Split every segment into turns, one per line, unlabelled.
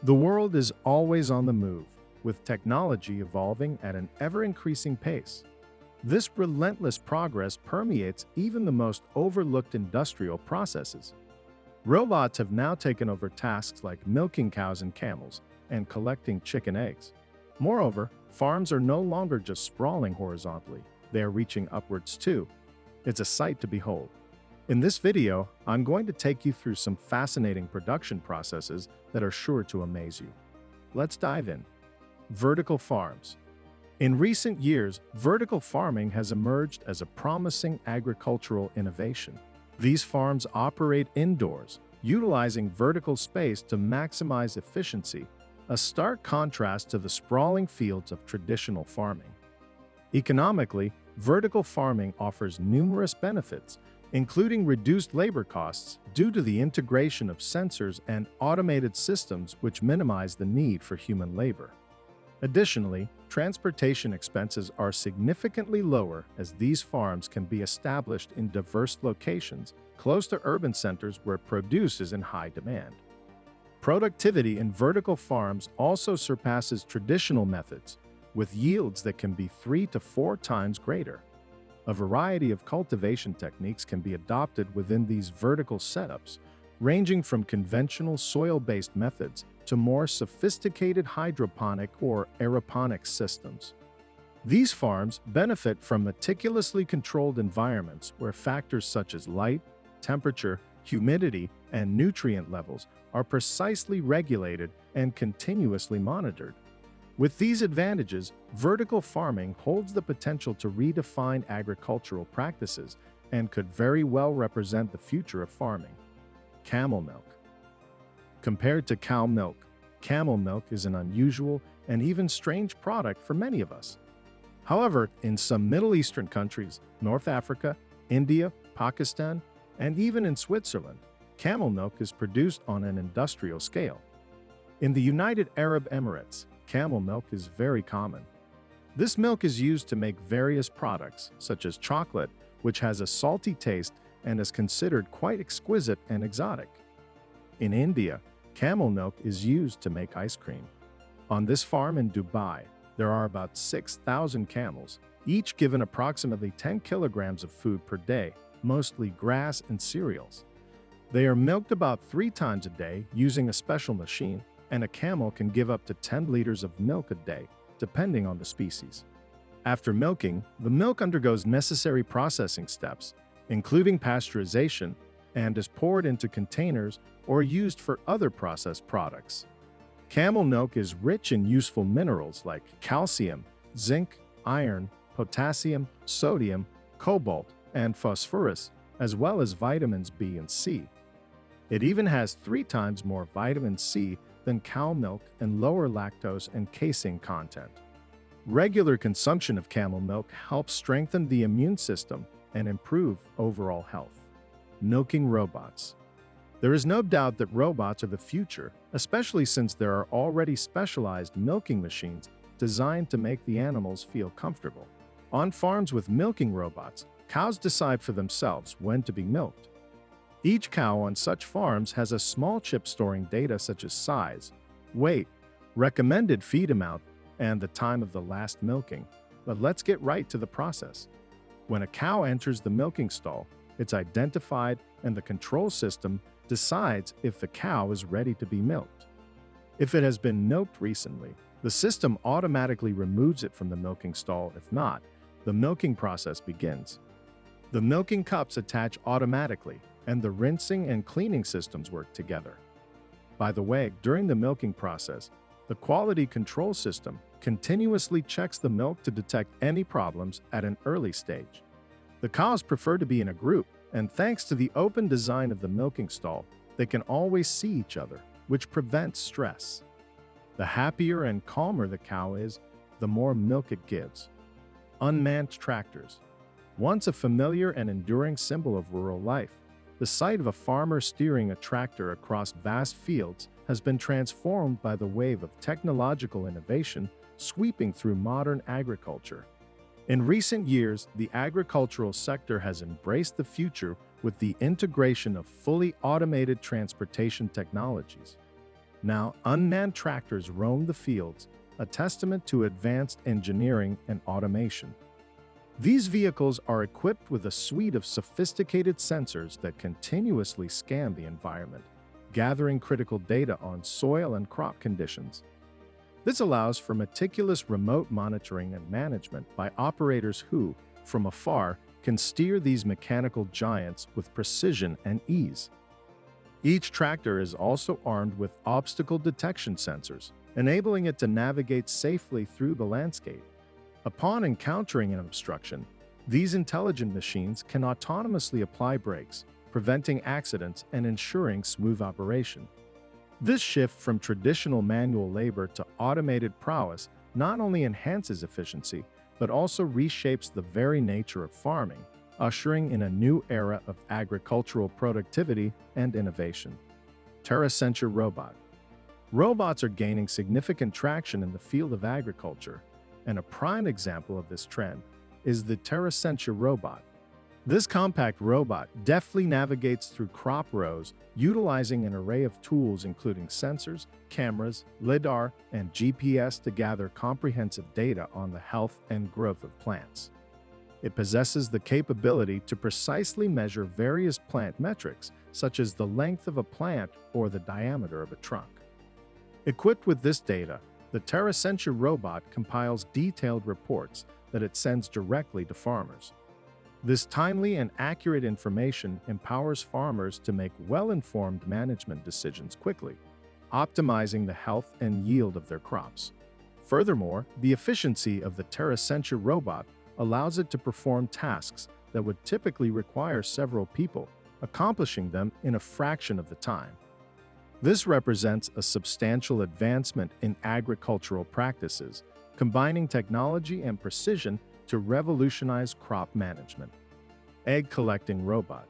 The world is always on the move, with technology evolving at an ever-increasing pace. This relentless progress permeates even the most overlooked industrial processes. Robots have now taken over tasks like milking cows and camels and collecting chicken eggs. Moreover, farms are no longer just sprawling horizontally, they are reaching upwards too. It's a sight to behold. In this video, I'm going to take you through some fascinating production processes that are sure to amaze you. Let's dive in. Vertical farms. In recent years, vertical farming has emerged as a promising agricultural innovation. These farms operate indoors, utilizing vertical space to maximize efficiency, a stark contrast to the sprawling fields of traditional farming. Economically, vertical farming offers numerous benefits, including reduced labor costs due to the integration of sensors and automated systems which minimize the need for human labor. Additionally, transportation expenses are significantly lower as these farms can be established in diverse locations close to urban centers where produce is in high demand. Productivity in vertical farms also surpasses traditional methods, with yields that can be 3 to 4 times greater. A variety of cultivation techniques can be adopted within these vertical setups, ranging from conventional soil-based methods to more sophisticated hydroponic or aeroponic systems. These farms benefit from meticulously controlled environments where factors such as light, temperature, humidity, and nutrient levels are precisely regulated and continuously monitored. With these advantages, vertical farming holds the potential to redefine agricultural practices and could very well represent the future of farming. Camel milk. Compared to cow milk, camel milk is an unusual and even strange product for many of us. However, in some Middle Eastern countries, North Africa, India, Pakistan, and even in Switzerland, camel milk is produced on an industrial scale. In the United Arab Emirates, camel milk is very common. This milk is used to make various products, such as chocolate, which has a salty taste and is considered quite exquisite and exotic. In India, camel milk is used to make ice cream. On this farm in Dubai, there are about 6,000 camels, each given approximately 10 kilograms of food per day, mostly grass and cereals. They are milked about 3 times a day using a special machine, and a camel can give up to 10 liters of milk a day, depending on the species. After milking, the milk undergoes necessary processing steps, including pasteurization, and is poured into containers or used for other processed products. Camel milk is rich in useful minerals like calcium, zinc, iron, potassium, sodium, cobalt, and phosphorus, as well as vitamins B and C. It even has 3 times more vitamin C than cow milk and lower lactose and casein content. Regular consumption of camel milk helps strengthen the immune system and improve overall health. Milking robots. There is no doubt that robots are the future, especially since there are already specialized milking machines designed to make the animals feel comfortable. On farms with milking robots, cows decide for themselves when to be milked. Each cow on such farms has a small chip storing data such as size, weight, recommended feed amount, and the time of the last milking. But let's get right to the process. When a cow enters the milking stall, it's identified and the control system decides if the cow is ready to be milked. If it has been milked recently, the system automatically removes it from the milking stall. If not, the milking process begins. The milking cups attach automatically, and the rinsing and cleaning systems work together. By the way, during the milking process, the quality control system continuously checks the milk to detect any problems at an early stage. The cows prefer to be in a group, and thanks to the open design of the milking stall, they can always see each other, which prevents stress. The happier and calmer the cow is, the more milk it gives. Unmanned tractors. Once a familiar and enduring symbol of rural life, the sight of a farmer steering a tractor across vast fields has been transformed by the wave of technological innovation sweeping through modern agriculture. In recent years, the agricultural sector has embraced the future with the integration of fully automated transportation technologies. Now, unmanned tractors roam the fields, a testament to advanced engineering and automation. These vehicles are equipped with a suite of sophisticated sensors that continuously scan the environment, gathering critical data on soil and crop conditions. This allows for meticulous remote monitoring and management by operators who, from afar, can steer these mechanical giants with precision and ease. Each tractor is also armed with obstacle detection sensors, enabling it to navigate safely through the landscape. Upon encountering an obstruction, these intelligent machines can autonomously apply brakes, preventing accidents and ensuring smooth operation. This shift from traditional manual labor to automated prowess not only enhances efficiency, but also reshapes the very nature of farming, ushering in a new era of agricultural productivity and innovation. Terrasentia Robot. Robots are gaining significant traction in the field of agriculture, and a prime example of this trend is the Terrasentia Robot. This compact robot deftly navigates through crop rows, utilizing an array of tools including sensors, cameras, LiDAR, and GPS to gather comprehensive data on the health and growth of plants. It possesses the capability to precisely measure various plant metrics, such as the length of a plant or the diameter of a trunk. Equipped with this data, the Terrasentia Robot compiles detailed reports that it sends directly to farmers. This timely and accurate information empowers farmers to make well-informed management decisions quickly, optimizing the health and yield of their crops. Furthermore, the efficiency of the Terrasentia Robot allows it to perform tasks that would typically require several people, accomplishing them in a fraction of the time. This represents a substantial advancement in agricultural practices, combining technology and precision to revolutionize crop management. Egg Collecting Robot.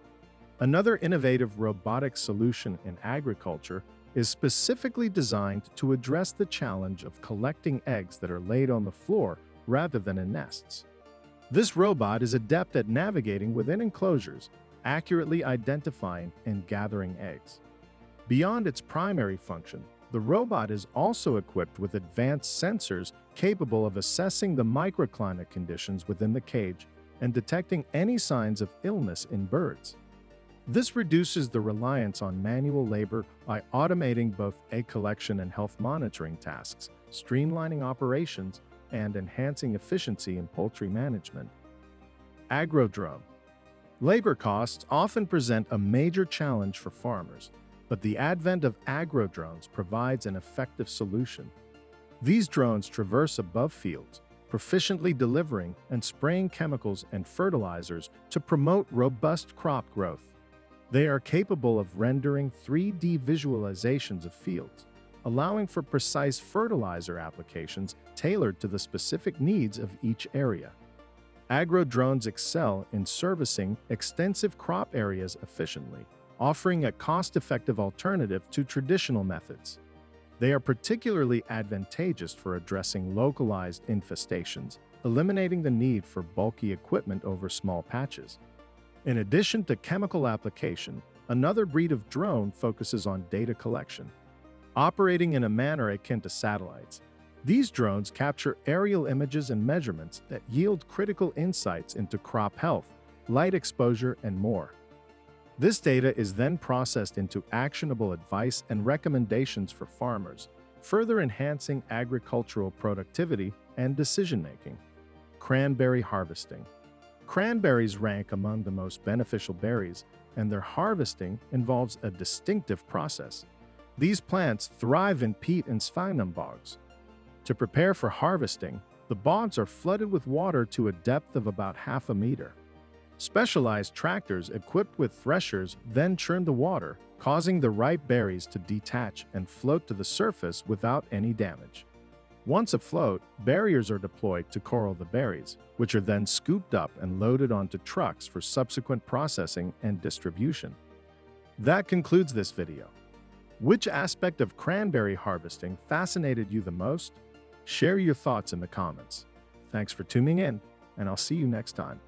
Another innovative robotic solution in agriculture is specifically designed to address the challenge of collecting eggs that are laid on the floor rather than in nests. This robot is adept at navigating within enclosures, accurately identifying and gathering eggs. Beyond its primary function, the robot is also equipped with advanced sensors capable of assessing the microclimate conditions within the cage and detecting any signs of illness in birds. This reduces the reliance on manual labor by automating both egg collection and health monitoring tasks, streamlining operations, and enhancing efficiency in poultry management. Agro-Drone. Labor costs often present a major challenge for farmers, but the advent of agro-drones provides an effective solution. These drones traverse above fields, proficiently delivering and spraying chemicals and fertilizers to promote robust crop growth. They are capable of rendering 3D visualizations of fields, allowing for precise fertilizer applications tailored to the specific needs of each area. Agro-drones excel in servicing extensive crop areas efficiently, offering a cost-effective alternative to traditional methods. They are particularly advantageous for addressing localized infestations, eliminating the need for bulky equipment over small patches. In addition to chemical application, another breed of drone focuses on data collection. Operating in a manner akin to satellites, these drones capture aerial images and measurements that yield critical insights into crop health, light exposure, and more. This data is then processed into actionable advice and recommendations for farmers, further enhancing agricultural productivity and decision-making. Cranberry Harvesting. Cranberries rank among the most beneficial berries, and their harvesting involves a distinctive process. These plants thrive in peat and sphagnum bogs. To prepare for harvesting, the bogs are flooded with water to a depth of about half a meter. Specialized tractors equipped with threshers then churn the water, causing the ripe berries to detach and float to the surface without any damage. Once afloat, barriers are deployed to corral the berries, which are then scooped up and loaded onto trucks for subsequent processing and distribution. That concludes this video. Which aspect of cranberry harvesting fascinated you the most? Share your thoughts in the comments. Thanks for tuning in, and I'll see you next time.